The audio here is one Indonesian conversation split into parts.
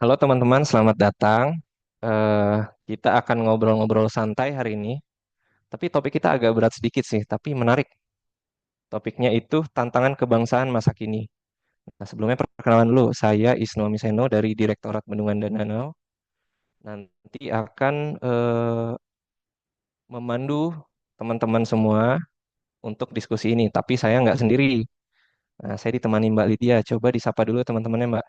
Halo teman-teman, selamat datang. Eh, kita akan ngobrol-ngobrol santai hari ini, tapi topik kita agak berat sedikit sih, tapi menarik. Topiknya itu tantangan kebangsaan masa kini. Nah, sebelumnya perkenalan dulu, saya Isnu Amiseno dari Direktorat Bendungan dan Danau. Nanti akan memandu teman-teman semua untuk diskusi ini, tapi saya nggak sendiri. Nah, saya ditemani Mbak Lydia. Coba disapa dulu teman-temannya, Mbak.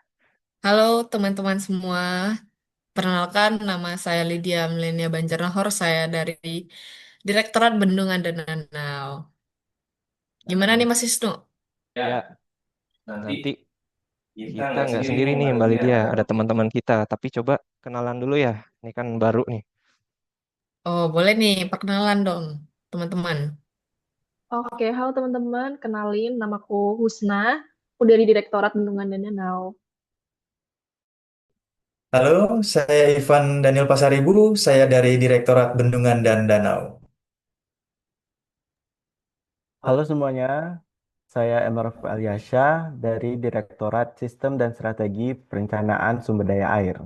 Halo teman-teman semua, perkenalkan nama saya Lydia Milenia Banjarnahor, saya dari Direktorat Bendungan dan Danau. Gimana nih Mas Wisnu? Ya, nanti kita nggak sendiri nih Mbak Lydia, ada teman-teman kita. Tapi coba kenalan dulu ya, ini kan baru nih. Oh boleh nih, perkenalan dong teman-teman. Oke, halo teman-teman. Kenalin, namaku Husna. Aku dari Direktorat Bendungan dan Danau. Halo, saya Ivan Daniel Pasaribu, saya dari Direktorat Bendungan dan Danau. Halo semuanya, saya Emaruf Alyasya dari Direktorat Sistem dan Strategi Perencanaan Sumber Daya Air.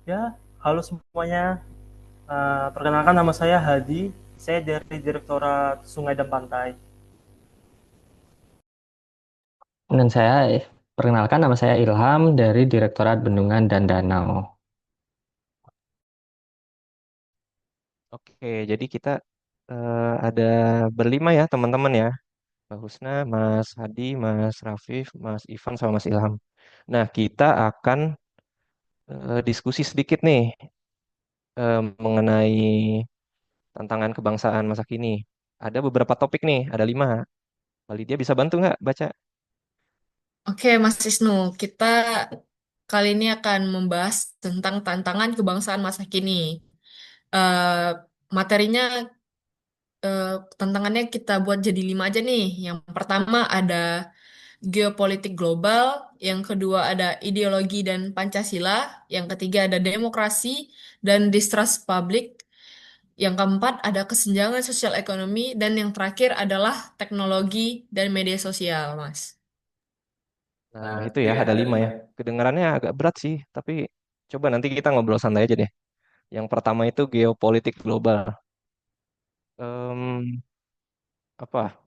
Ya, halo semuanya. Perkenalkan nama saya Hadi. Saya dari Direktorat Sungai dan Pantai. Dan saya perkenalkan nama saya Ilham dari Direktorat Bendungan dan Danau. Oke, jadi kita ada berlima ya teman-teman ya. Mbak Husna, Mas Hadi, Mas Rafif, Mas Ivan, sama Mas Ilham. Nah, kita akan diskusi sedikit nih mengenai tantangan kebangsaan masa kini. Ada beberapa topik nih, ada 5. Mbak Lydia bisa bantu nggak baca? Oke Mas Wisnu, kita kali ini akan membahas tentang tantangan kebangsaan masa kini. Eh, Materinya, eh, tantangannya kita buat jadi 5 aja nih. Yang pertama ada geopolitik global, yang kedua ada ideologi dan Pancasila, yang ketiga ada demokrasi dan distrust publik, yang keempat ada kesenjangan sosial ekonomi, dan yang terakhir adalah teknologi dan media sosial, Mas. Nah, itu ya, ada 5 ya. Kedengarannya agak berat sih, tapi coba nanti kita ngobrol santai aja deh. Yang pertama itu geopolitik global. Em, apa?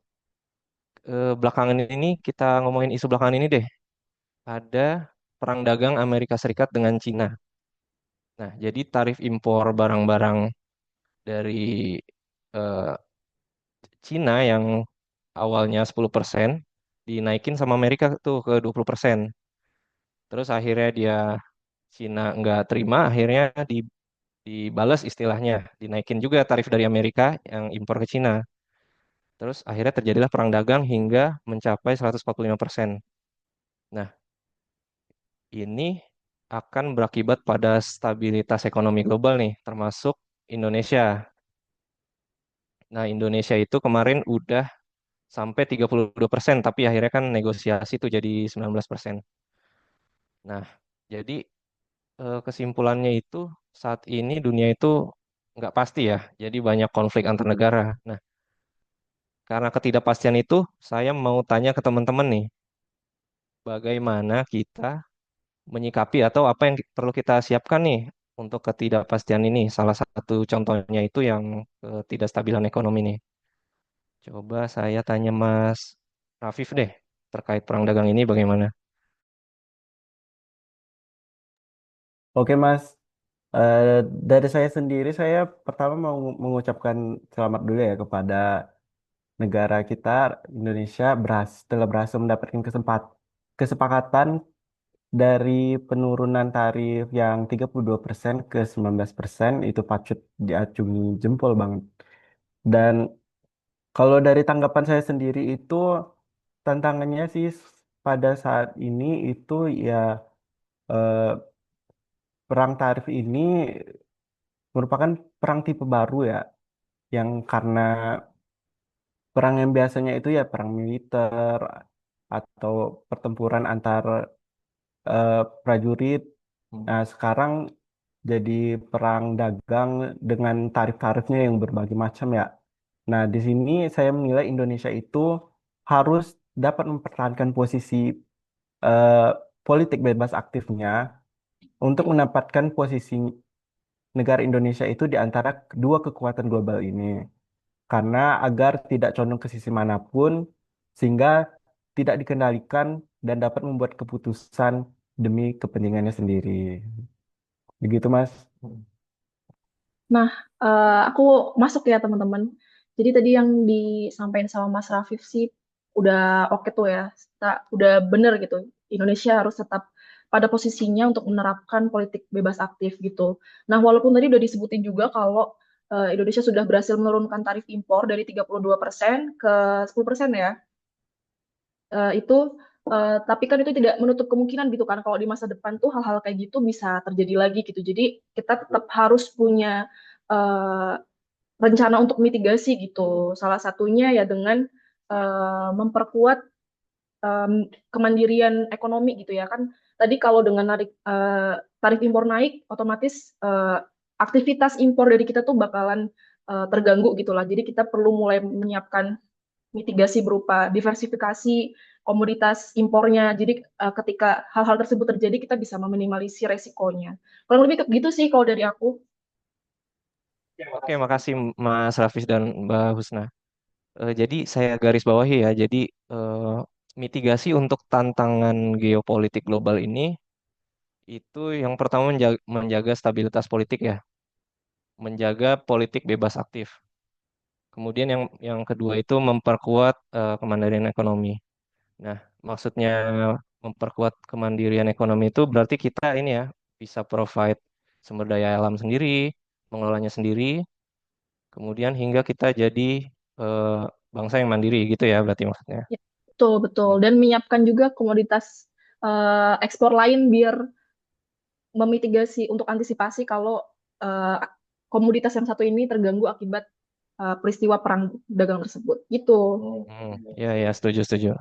Belakangan ini kita ngomongin isu belakangan ini deh. Ada perang dagang Amerika Serikat dengan Cina. Nah, jadi tarif impor barang-barang dari eh, Cina yang awalnya 10% dinaikin sama Amerika tuh ke 20%. Terus akhirnya Cina nggak terima, akhirnya dibalas istilahnya, dinaikin juga tarif dari Amerika yang impor ke Cina. Terus akhirnya terjadilah perang dagang hingga mencapai 145%. Nah, ini akan berakibat pada stabilitas ekonomi global nih, termasuk Indonesia. Nah, Indonesia itu kemarin udah sampai 32%, tapi akhirnya kan negosiasi itu jadi 19%. Nah, jadi kesimpulannya itu saat ini dunia itu nggak pasti ya, jadi banyak konflik antar negara. Nah, karena ketidakpastian itu, saya mau tanya ke teman-teman nih, bagaimana kita menyikapi atau apa yang perlu kita siapkan nih untuk ketidakpastian ini. Salah satu contohnya itu yang ketidakstabilan ekonomi nih. Coba saya tanya Mas Rafif deh, terkait perang dagang ini bagaimana? Oke Mas, Eh, dari saya sendiri, saya pertama mau mengucapkan selamat dulu ya kepada negara kita, Indonesia, telah berhasil mendapatkan kesepakatan dari penurunan tarif yang 32% ke 19%, itu patut diacungi jempol banget. Dan kalau dari tanggapan saya sendiri itu tantangannya sih pada saat ini itu ya, eh, perang tarif ini merupakan perang tipe baru ya, yang karena perang yang biasanya itu ya perang militer atau pertempuran antar prajurit. Nah, sekarang jadi perang dagang dengan tarif-tarifnya yang berbagai macam ya. Nah, di sini saya menilai Indonesia itu harus dapat mempertahankan posisi eh, politik bebas aktifnya untuk menempatkan posisi negara Indonesia itu di antara dua kekuatan global ini. Karena agar tidak condong ke sisi manapun, sehingga tidak dikendalikan dan dapat membuat keputusan demi kepentingannya sendiri. Begitu, Mas. Nah, aku masuk ya teman-teman. Jadi tadi yang disampaikan sama Mas Rafif sih udah oke tuh ya. Udah bener gitu. Indonesia harus tetap pada posisinya untuk menerapkan politik bebas aktif gitu. Nah, walaupun tadi udah disebutin juga kalau Indonesia sudah berhasil menurunkan tarif impor dari 32% ke 10% ya. Itu tapi kan itu tidak menutup kemungkinan gitu kan kalau di masa depan tuh hal-hal kayak gitu bisa terjadi lagi gitu. Jadi kita tetap harus punya eh, rencana untuk mitigasi gitu. Salah satunya ya dengan memperkuat kemandirian ekonomi gitu ya kan. Tadi kalau dengan tarif impor naik, otomatis aktivitas impor dari kita tuh bakalan terganggu gitu lah. Jadi kita perlu mulai menyiapkan mitigasi berupa diversifikasi komoditas impornya. Jadi ketika hal-hal tersebut terjadi, kita bisa meminimalisir resikonya. Kurang lebih gitu sih kalau dari aku. Oke, makasih Mas Rafis dan Mbak Husna. Jadi saya garis bawahi ya. Jadi eh, mitigasi untuk tantangan geopolitik global ini itu yang pertama menjaga stabilitas politik ya, menjaga politik bebas aktif. Kemudian yang kedua itu memperkuat kemandirian ekonomi. Nah, maksudnya memperkuat kemandirian ekonomi itu berarti kita ini ya bisa provide sumber daya alam sendiri, mengelolanya sendiri, kemudian hingga kita jadi eh, bangsa yang mandiri gitu ya berarti maksudnya. Ya, betul, betul. Dan menyiapkan juga komoditas ekspor lain biar memitigasi untuk antisipasi kalau eh, komoditas yang satu ini terganggu akibat peristiwa perang dagang tersebut. Gitu. Ya, ya, setuju, setuju.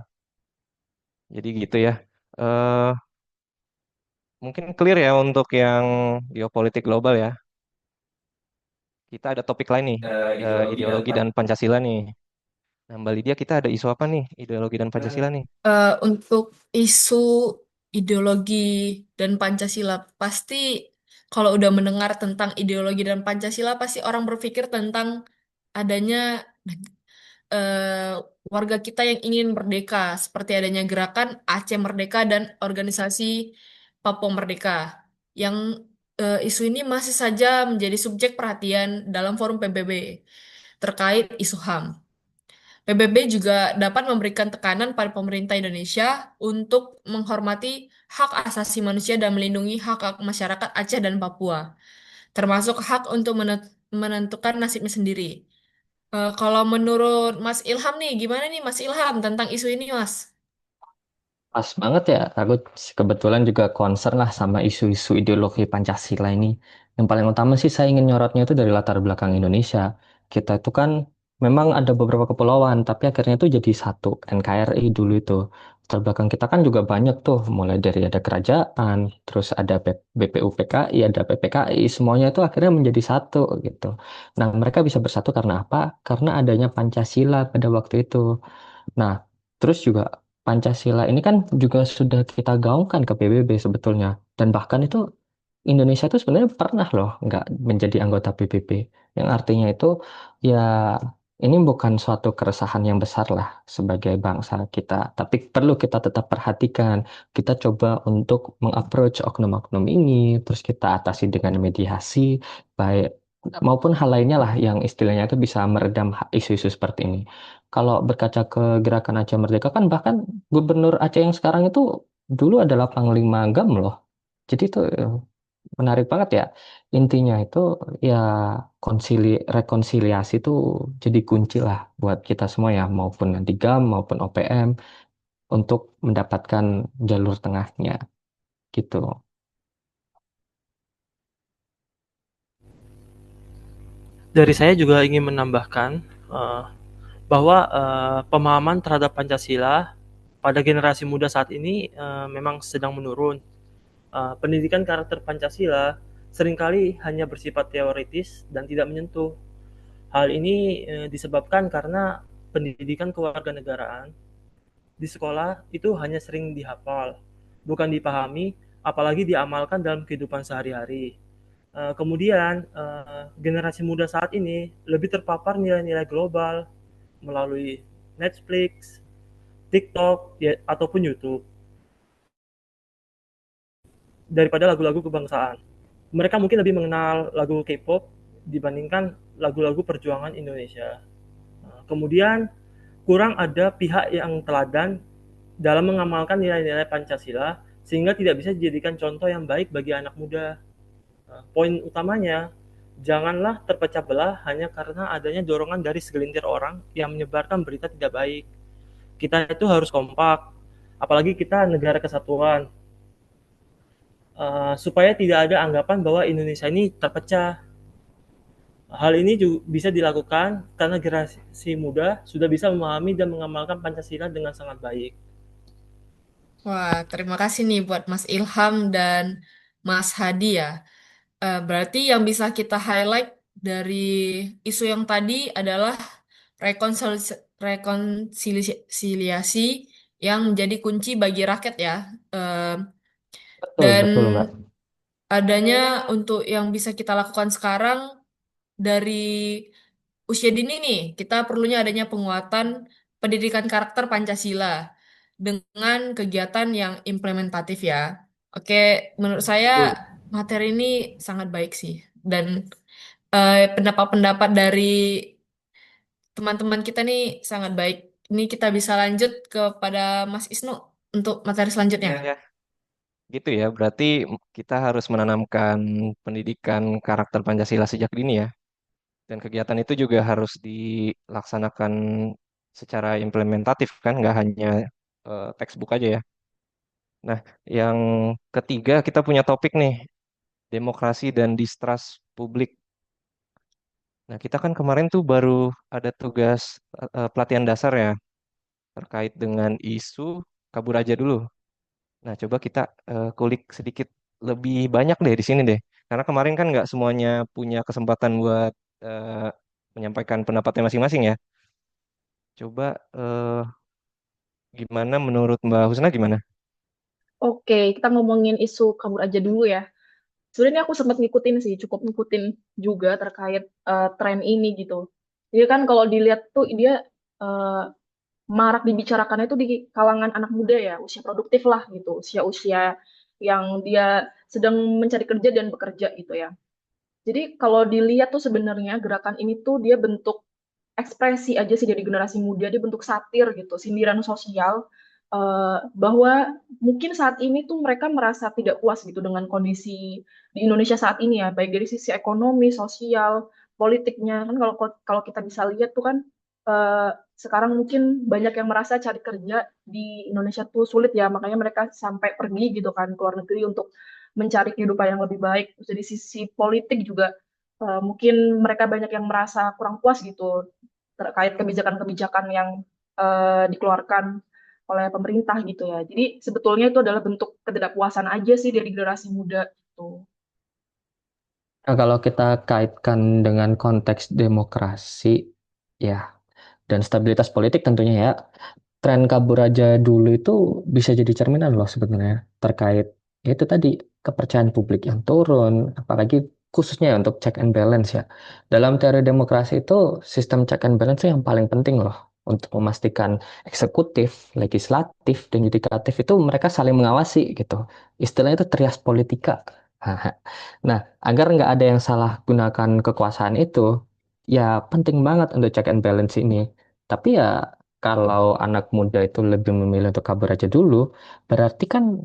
Jadi gitu ya. eh Mungkin clear ya untuk yang geopolitik global ya. Kita ada topik lain nih, ideologi dan Pancasila nih. Nah, Mbak Lydia, kita ada isu apa nih? Ideologi dan Pancasila nih. Untuk isu ideologi dan Pancasila, pasti kalau udah mendengar tentang ideologi dan Pancasila, pasti orang berpikir tentang adanya eh, warga kita yang ingin merdeka, seperti adanya gerakan Aceh Merdeka dan organisasi Papua Merdeka, yang isu ini masih saja menjadi subjek perhatian dalam forum PBB terkait isu HAM. PBB juga dapat memberikan tekanan pada pemerintah Indonesia untuk menghormati hak asasi manusia dan melindungi hak-hak masyarakat Aceh dan Papua, termasuk hak untuk menentukan nasibnya sendiri. Kalau menurut Mas Ilham nih, gimana nih Mas Ilham tentang isu ini, Mas? Pas banget ya, aku kebetulan juga concern lah sama isu-isu ideologi Pancasila ini. Yang paling utama sih saya ingin nyorotnya itu dari latar belakang Indonesia. Kita itu kan memang ada beberapa kepulauan, tapi akhirnya itu jadi satu, NKRI dulu itu. Latar belakang kita kan juga banyak tuh, mulai dari ada kerajaan, terus ada BPUPKI, ada PPKI, semuanya itu akhirnya menjadi satu gitu. Nah, mereka bisa bersatu karena apa? Karena adanya Pancasila pada waktu itu. Nah, terus juga Pancasila ini kan juga sudah kita gaungkan ke PBB sebetulnya. Dan bahkan itu Indonesia itu sebenarnya pernah loh nggak menjadi anggota PBB. Yang artinya itu ya ini bukan suatu keresahan yang besar lah sebagai bangsa kita. Tapi perlu kita tetap perhatikan. Kita coba untuk mengapproach oknum-oknum ini. Terus kita atasi dengan mediasi. Baik maupun hal lainnya lah yang istilahnya itu bisa meredam isu-isu seperti ini. Kalau berkaca ke gerakan Aceh Merdeka kan bahkan gubernur Aceh yang sekarang itu dulu adalah Panglima Gam loh. Jadi itu menarik banget ya. Intinya itu ya rekonsiliasi itu jadi kunci lah buat kita semua ya, maupun nanti GAM maupun OPM untuk mendapatkan jalur tengahnya gitu. Dari saya juga ingin menambahkan eh, bahwa pemahaman terhadap Pancasila pada generasi muda saat ini memang sedang menurun. Pendidikan karakter Pancasila seringkali hanya bersifat teoritis dan tidak menyentuh. Hal ini disebabkan karena pendidikan kewarganegaraan di sekolah itu hanya sering dihafal, bukan dipahami, apalagi diamalkan dalam kehidupan sehari-hari. Kemudian generasi muda saat ini lebih terpapar nilai-nilai global melalui Netflix, TikTok, ya, ataupun YouTube daripada lagu-lagu kebangsaan. Mereka mungkin lebih mengenal lagu K-pop dibandingkan lagu-lagu perjuangan Indonesia. Kemudian kurang ada pihak yang teladan dalam mengamalkan nilai-nilai Pancasila sehingga tidak bisa dijadikan contoh yang baik bagi anak muda. Poin utamanya, janganlah terpecah belah hanya karena adanya dorongan dari segelintir orang yang menyebarkan berita tidak baik. Kita itu harus kompak, apalagi kita negara kesatuan, supaya tidak ada anggapan bahwa Indonesia ini terpecah. Hal ini juga bisa dilakukan karena generasi muda sudah bisa memahami dan mengamalkan Pancasila dengan sangat baik. Wah, terima kasih nih buat Mas Ilham dan Mas Hadi ya. Berarti yang bisa kita highlight dari isu yang tadi adalah rekonsiliasi yang menjadi kunci bagi rakyat ya. Eh, Betul, dan betul, Mbak. adanya untuk yang bisa kita lakukan sekarang dari usia dini nih, kita perlunya adanya penguatan pendidikan karakter Pancasila dengan kegiatan yang implementatif ya. Oke, menurut saya Betul. materi ini sangat baik sih. Dan pendapat-pendapat dari teman-teman kita nih sangat baik. Ini kita bisa lanjut kepada Mas Isnu untuk materi selanjutnya. Ya, ya, gitu ya. Berarti kita harus menanamkan pendidikan karakter Pancasila sejak dini ya. Dan kegiatan itu juga harus dilaksanakan secara implementatif kan, nggak hanya textbook aja ya. Nah, yang ketiga kita punya topik nih, demokrasi dan distrust publik. Nah, kita kan kemarin tuh baru ada tugas pelatihan dasar ya, terkait dengan isu kabur aja dulu. Nah, coba kita kulik sedikit lebih banyak deh di sini deh. Karena kemarin kan nggak semuanya punya kesempatan buat menyampaikan pendapatnya masing-masing ya. Coba gimana menurut Mbak Husna gimana? Oke, kita ngomongin isu kabur aja dulu ya. Sebenarnya aku sempat ngikutin sih, cukup ngikutin juga terkait tren ini gitu. Jadi kan kalau dilihat tuh dia eh, marak dibicarakannya itu di kalangan anak muda ya, usia produktif lah gitu, usia-usia yang dia sedang mencari kerja dan bekerja gitu ya. Jadi kalau dilihat tuh sebenarnya gerakan ini tuh dia bentuk ekspresi aja sih dari generasi muda, dia bentuk satir gitu, sindiran sosial bahwa mungkin saat ini tuh mereka merasa tidak puas gitu dengan kondisi di Indonesia saat ini ya, baik dari sisi ekonomi, sosial, politiknya kan kalau kita bisa lihat tuh kan sekarang mungkin banyak yang merasa cari kerja di Indonesia tuh sulit ya, makanya mereka sampai pergi gitu kan ke luar negeri untuk mencari kehidupan yang lebih baik. Terus dari sisi politik juga mungkin mereka banyak yang merasa kurang puas gitu terkait kebijakan-kebijakan yang dikeluarkan oleh pemerintah gitu ya. Jadi sebetulnya itu adalah bentuk ketidakpuasan aja sih dari generasi muda itu. Nah, kalau kita kaitkan dengan konteks demokrasi, ya, dan stabilitas politik tentunya ya, tren kabur aja dulu itu bisa jadi cerminan loh sebenarnya terkait ya itu tadi kepercayaan publik yang turun, apalagi khususnya untuk check and balance ya. Dalam teori demokrasi itu sistem check and balance itu yang paling penting loh untuk memastikan eksekutif, legislatif, dan yudikatif itu mereka saling mengawasi gitu. Istilahnya itu trias politika. Nah, agar nggak ada yang salah gunakan kekuasaan itu, ya penting banget untuk check and balance ini. Tapi ya kalau anak muda itu lebih memilih untuk kabur aja dulu, berarti kan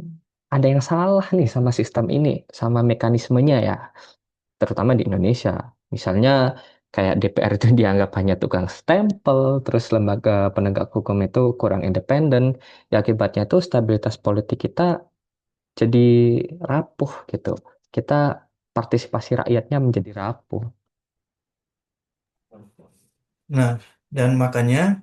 ada yang salah nih sama sistem ini, sama mekanismenya ya, terutama di Indonesia. Misalnya kayak DPR itu dianggap hanya tukang stempel, terus lembaga penegak hukum itu kurang independen, ya akibatnya tuh stabilitas politik kita jadi rapuh gitu. Kita partisipasi rakyatnya menjadi rapuh. Nah, dan makanya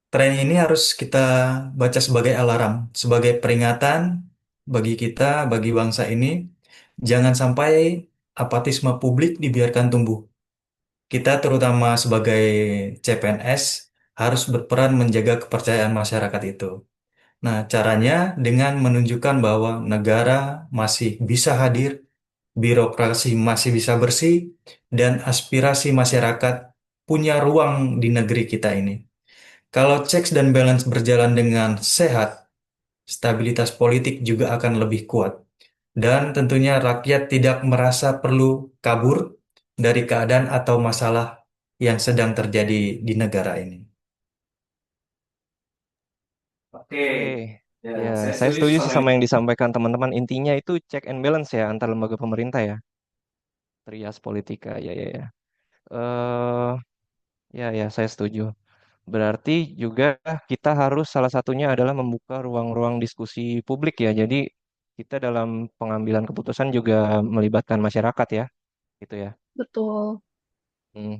tren ini harus kita baca sebagai alarm, sebagai peringatan bagi kita, bagi bangsa ini, jangan sampai apatisme publik dibiarkan tumbuh. Kita terutama sebagai CPNS harus berperan menjaga kepercayaan masyarakat itu. Nah, caranya dengan menunjukkan bahwa negara masih bisa hadir, birokrasi masih bisa bersih, dan aspirasi masyarakat punya ruang di negeri kita ini. Kalau checks dan balance berjalan dengan sehat, stabilitas politik juga akan lebih kuat. Dan tentunya rakyat tidak merasa perlu kabur dari keadaan atau masalah yang sedang terjadi di negara ini. Oke, Oke, ya, ya saya saya setuju setuju sih sama sama itu. yang disampaikan teman-teman. Intinya itu check and balance ya antar lembaga pemerintah ya. Trias politika, ya ya ya. Eh ya saya setuju. Berarti juga kita harus salah satunya adalah membuka ruang-ruang diskusi publik ya. Jadi kita dalam pengambilan keputusan juga melibatkan masyarakat ya, gitu ya. Betul. Hmm,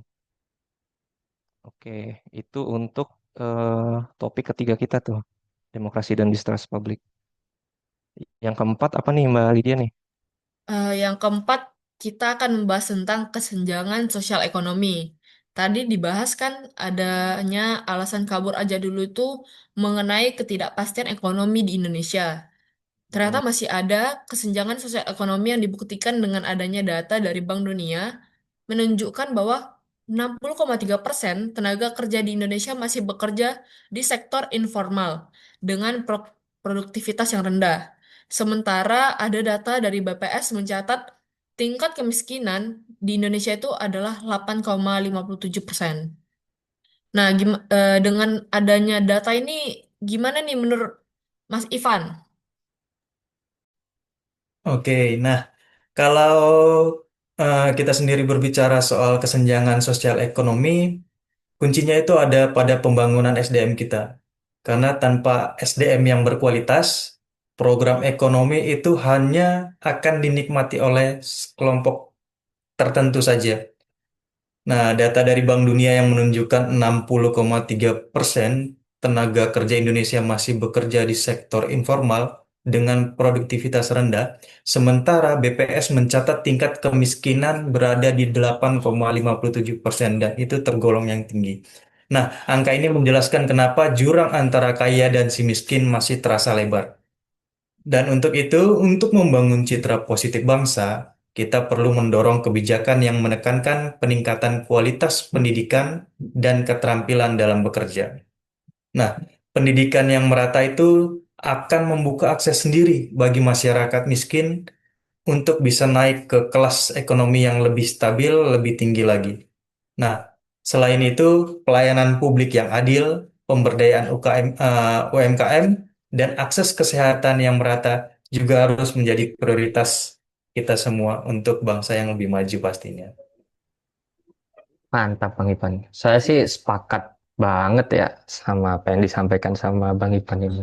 oke, itu untuk topik ketiga kita tuh, demokrasi dan distrust publik. Yang keempat apa nih Mbak Lydia nih? Yang keempat, kita akan membahas tentang kesenjangan sosial ekonomi. Tadi dibahas kan adanya alasan kabur aja dulu itu mengenai ketidakpastian ekonomi di Indonesia. Ternyata Hmm, masih ada kesenjangan sosial ekonomi yang dibuktikan dengan adanya data dari Bank Dunia menunjukkan bahwa 60,3% tenaga kerja di Indonesia masih bekerja di sektor informal dengan produktivitas yang rendah. Sementara ada data dari BPS mencatat tingkat kemiskinan di Indonesia itu adalah 8,57%. Nah, dengan adanya data ini gimana nih menurut Mas Ivan? Oke, nah kalau kita sendiri berbicara soal kesenjangan sosial ekonomi, kuncinya itu ada pada pembangunan SDM kita. Karena tanpa SDM yang berkualitas, program ekonomi itu hanya akan dinikmati oleh kelompok tertentu saja. Nah, data dari Bank Dunia yang menunjukkan 60,3% tenaga kerja Indonesia masih bekerja di sektor informal dengan produktivitas rendah, sementara BPS mencatat tingkat kemiskinan berada di 8,57% dan itu tergolong yang tinggi. Nah, angka ini menjelaskan kenapa jurang antara kaya dan si miskin masih terasa lebar. Dan untuk itu, untuk membangun citra positif bangsa, kita perlu mendorong kebijakan yang menekankan peningkatan kualitas pendidikan dan keterampilan dalam bekerja. Nah, pendidikan yang merata itu akan membuka akses sendiri bagi masyarakat miskin untuk bisa naik ke kelas ekonomi yang lebih stabil, lebih tinggi lagi. Nah, selain itu, pelayanan publik yang adil, pemberdayaan UMKM, dan akses kesehatan yang merata juga harus menjadi prioritas kita semua untuk bangsa yang lebih maju pastinya. Mantap Bang Ipan. Saya sih sepakat banget ya sama apa yang disampaikan sama Bang Ipan ini.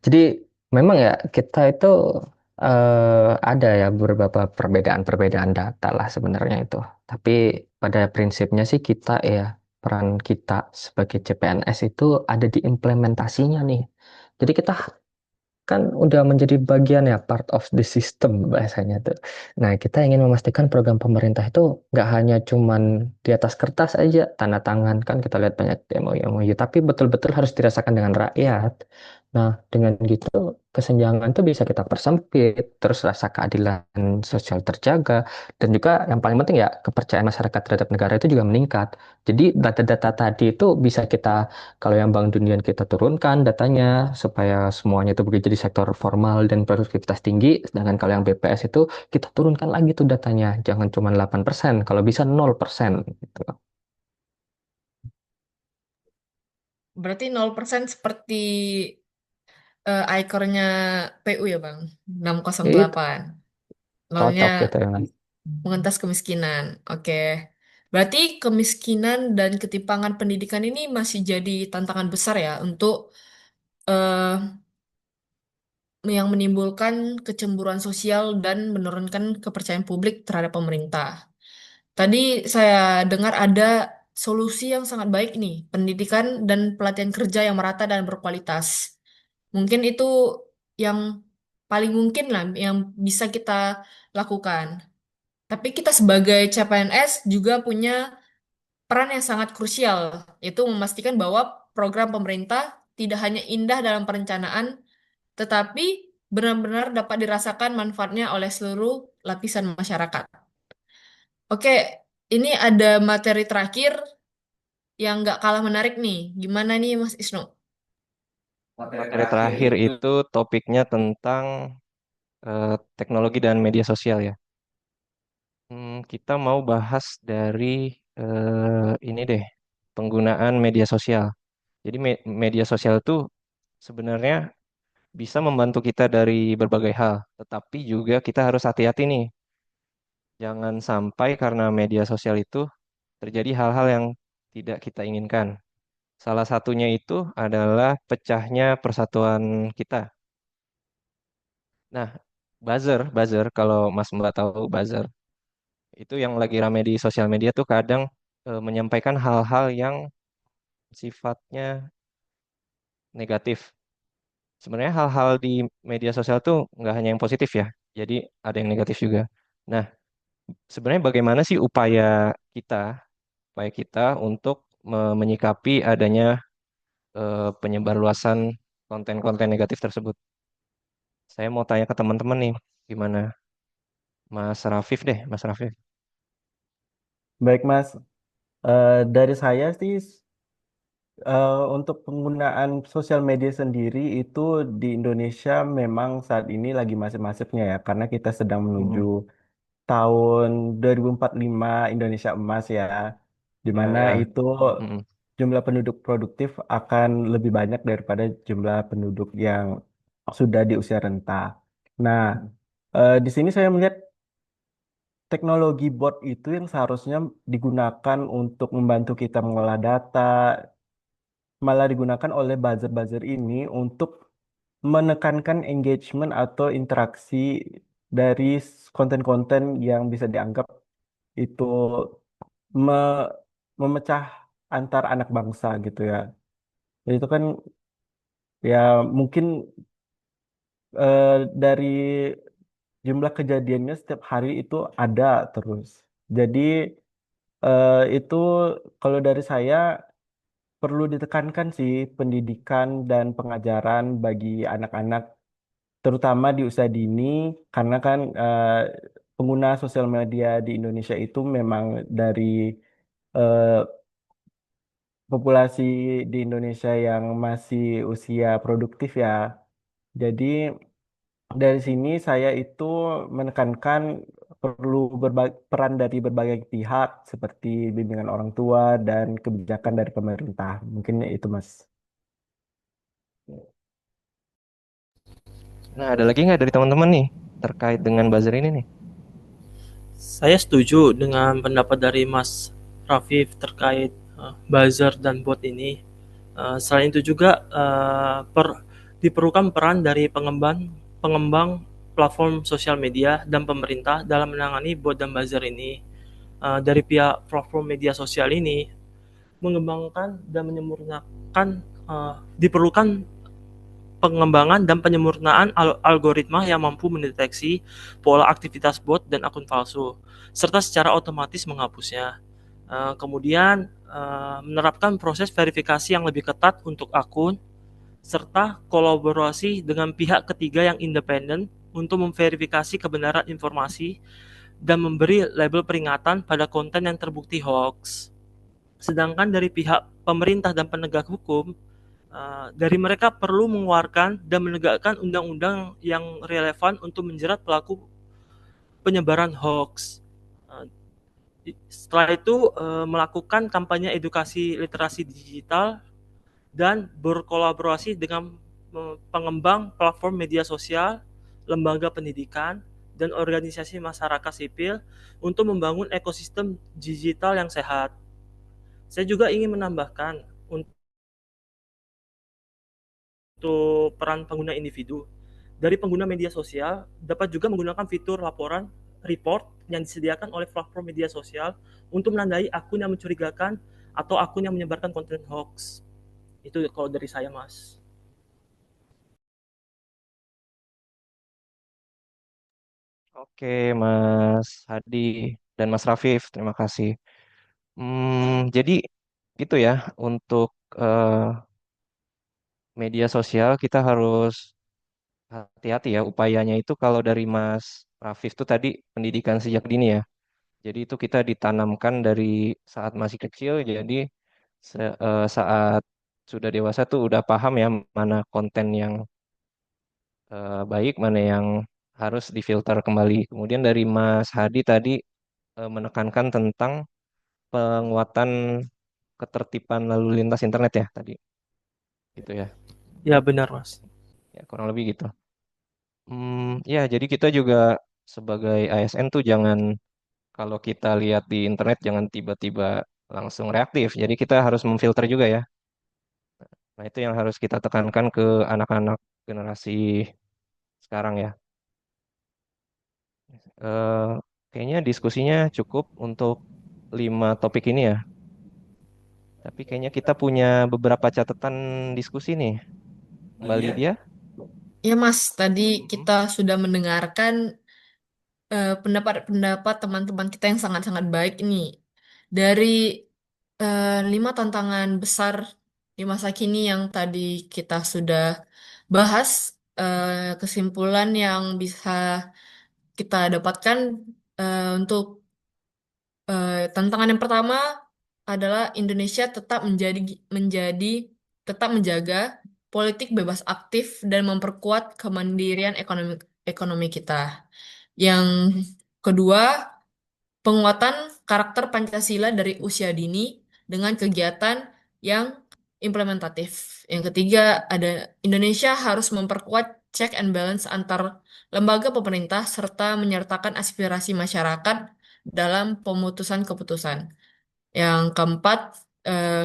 Jadi memang ya kita itu ada ya beberapa perbedaan-perbedaan data lah sebenarnya itu. Tapi pada prinsipnya sih kita ya peran kita sebagai CPNS itu ada di implementasinya nih. Jadi kita kan udah menjadi bagian ya part of the system bahasanya tuh. Nah, kita ingin memastikan program pemerintah itu nggak hanya cuman di atas kertas aja tanda tangan kan kita lihat banyak demo MOU tapi betul-betul harus dirasakan dengan rakyat. Nah, dengan gitu kesenjangan tuh bisa kita persempit, terus rasa keadilan sosial terjaga dan juga yang paling penting ya kepercayaan masyarakat terhadap negara itu juga meningkat. Jadi data-data tadi itu bisa kita kalau yang Bank Dunia kita turunkan datanya supaya semuanya itu bekerja di sektor formal dan produktivitas tinggi, sedangkan kalau yang BPS itu kita turunkan lagi tuh datanya, jangan cuma 8%, kalau bisa 0% gitu. Berarti 0% seperti ikornya PU ya Bang, Itu 608. Nolnya cocok gitu ya. mengentas kemiskinan. Oke. Berarti kemiskinan dan ketimpangan pendidikan ini masih jadi tantangan besar ya untuk eh, yang menimbulkan kecemburuan sosial dan menurunkan kepercayaan publik terhadap pemerintah. Tadi saya dengar ada solusi yang sangat baik nih, pendidikan dan pelatihan kerja yang merata dan berkualitas. Mungkin itu yang paling mungkin lah yang bisa kita lakukan. Tapi kita sebagai CPNS juga punya peran yang sangat krusial, yaitu memastikan bahwa program pemerintah tidak hanya indah dalam perencanaan, tetapi benar-benar dapat dirasakan manfaatnya oleh seluruh lapisan masyarakat. Oke, ini ada materi terakhir yang nggak kalah menarik nih. Gimana nih, Mas Isnu? Materi terakhir itu topiknya tentang teknologi dan media sosial ya. Kita mau bahas dari ini deh, penggunaan media sosial. Jadi media sosial itu sebenarnya bisa membantu kita dari berbagai hal, tetapi juga kita harus hati-hati nih. Jangan sampai karena media sosial itu terjadi hal-hal yang tidak kita inginkan. Salah satunya itu adalah pecahnya persatuan kita. Nah, buzzer, kalau Mas Mbak tahu buzzer, itu yang lagi rame di sosial media tuh kadang menyampaikan hal-hal yang sifatnya negatif. Sebenarnya hal-hal di media sosial tuh nggak hanya yang positif ya, jadi ada yang negatif juga. Nah, sebenarnya bagaimana sih kita, upaya kita untuk menyikapi adanya penyebarluasan konten-konten negatif tersebut? Saya mau tanya ke teman-teman nih, gimana? Mas Rafif deh, Mas Rafif. Baik, Mas. Dari saya sih, untuk penggunaan sosial media sendiri itu di Indonesia memang saat ini lagi masif-masifnya ya, karena kita sedang menuju Mm-mm. tahun 2045 Indonesia emas ya, di mana Ya, itu mm-mm. jumlah penduduk produktif akan lebih banyak daripada jumlah penduduk yang sudah di usia renta. Nah, di sini saya melihat teknologi bot itu yang seharusnya digunakan untuk membantu kita mengolah data, malah digunakan oleh buzzer-buzzer ini untuk menekankan engagement atau interaksi dari konten-konten yang bisa dianggap itu me- memecah antar anak bangsa gitu ya. Jadi itu kan ya mungkin dari jumlah kejadiannya setiap hari itu ada terus. Jadi itu kalau dari saya perlu ditekankan sih pendidikan dan pengajaran bagi anak-anak terutama di usia dini karena kan pengguna sosial media di Indonesia itu memang dari eh, populasi di Indonesia yang masih usia produktif ya. Jadi dari sini saya itu menekankan perlu peran dari berbagai pihak seperti bimbingan orang tua dan kebijakan dari pemerintah. Mungkin itu Mas. Nah, ada lagi nggak dari teman-teman nih terkait dengan buzzer ini nih? Saya setuju dengan pendapat dari Mas Rafif terkait buzzer dan bot ini. Selain itu juga diperlukan peran dari pengembang platform sosial media dan pemerintah dalam menangani bot dan buzzer ini. Dari pihak platform media sosial ini mengembangkan dan menyempurnakan diperlukan pengembangan dan penyempurnaan algoritma yang mampu mendeteksi pola aktivitas bot dan akun palsu, serta secara otomatis menghapusnya. Kemudian menerapkan proses verifikasi yang lebih ketat untuk akun, serta kolaborasi dengan pihak ketiga yang independen untuk memverifikasi kebenaran informasi dan memberi label peringatan pada konten yang terbukti hoax. Sedangkan dari pihak pemerintah dan penegak hukum, dari mereka perlu mengeluarkan dan menegakkan undang-undang yang relevan untuk menjerat pelaku penyebaran hoax. Uh, Setelah itu melakukan kampanye edukasi literasi digital dan berkolaborasi dengan pengembang platform media sosial, lembaga pendidikan, dan organisasi masyarakat sipil untuk membangun ekosistem digital yang sehat. Saya juga ingin menambahkan untuk peran pengguna individu. Dari pengguna media sosial dapat juga menggunakan fitur laporan report yang disediakan oleh platform media sosial untuk menandai akun yang mencurigakan atau akun yang menyebarkan konten hoax. Itu kalau dari saya, Mas. Oke, Mas Hadi dan Mas Rafif, terima kasih. Jadi itu ya untuk media sosial kita harus hati-hati ya upayanya itu kalau dari Mas Rafif tuh tadi pendidikan sejak dini ya. Jadi itu kita ditanamkan dari saat masih kecil, jadi saat sudah dewasa tuh udah paham ya mana konten yang baik, mana yang harus difilter kembali. Kemudian dari Mas Hadi tadi menekankan tentang penguatan ketertiban lalu lintas internet ya tadi, gitu ya. Ya benar, Mas. Ya kurang lebih gitu. Ya jadi kita juga sebagai ASN tuh jangan kalau kita lihat di internet jangan tiba-tiba langsung reaktif. Jadi kita harus memfilter juga ya. Nah, itu yang harus kita tekankan ke anak-anak generasi sekarang ya. Eh, Kayaknya diskusinya cukup untuk 5 topik ini ya. Tapi kayaknya kita punya beberapa catatan diskusi nih. Mbak Lydia? Ya Mas, tadi Mhm. kita sudah mendengarkan pendapat-pendapat teman-teman kita yang sangat-sangat baik ini. Dari 5 tantangan besar di masa kini yang tadi kita sudah bahas, kesimpulan yang bisa kita dapatkan untuk tantangan yang pertama adalah Indonesia tetap menjadi tetap menjaga politik bebas aktif dan memperkuat kemandirian ekonomi ekonomi kita. Yang kedua, penguatan karakter Pancasila dari usia dini dengan kegiatan yang implementatif. Yang ketiga, ada Indonesia harus memperkuat check and balance antar lembaga pemerintah serta menyertakan aspirasi masyarakat dalam pemutusan keputusan. Yang keempat,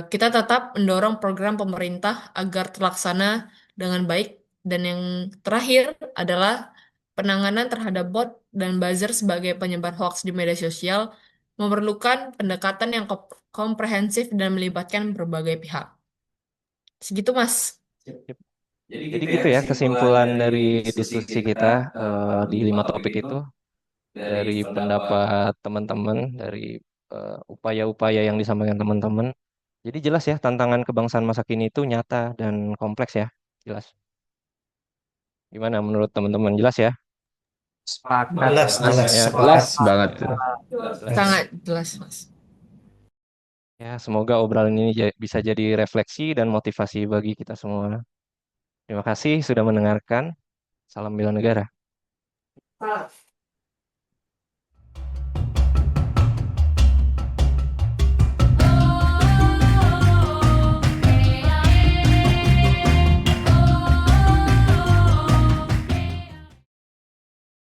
kita tetap mendorong program pemerintah agar terlaksana dengan baik. Dan yang terakhir adalah penanganan terhadap bot dan buzzer sebagai penyebar hoax di media sosial memerlukan pendekatan yang komprehensif dan melibatkan berbagai pihak. Segitu, Mas. Yep. Jadi gitu ya kesimpulan dari diskusi kita di 5 topik itu dari pendapat teman-teman, dari upaya-upaya yang disampaikan teman-teman. Jadi jelas ya tantangan kebangsaan masa kini itu nyata dan kompleks ya, jelas. Gimana menurut teman-teman? Jelas ya? Sepakat, Jelas, Mas. jelas, Ya, Jelas sepakat. banget. jelas. Sangat jelas, Mas. Ya, semoga obrolan ini bisa jadi refleksi dan motivasi bagi kita semua. Terima kasih sudah mendengarkan. Salam bela negara.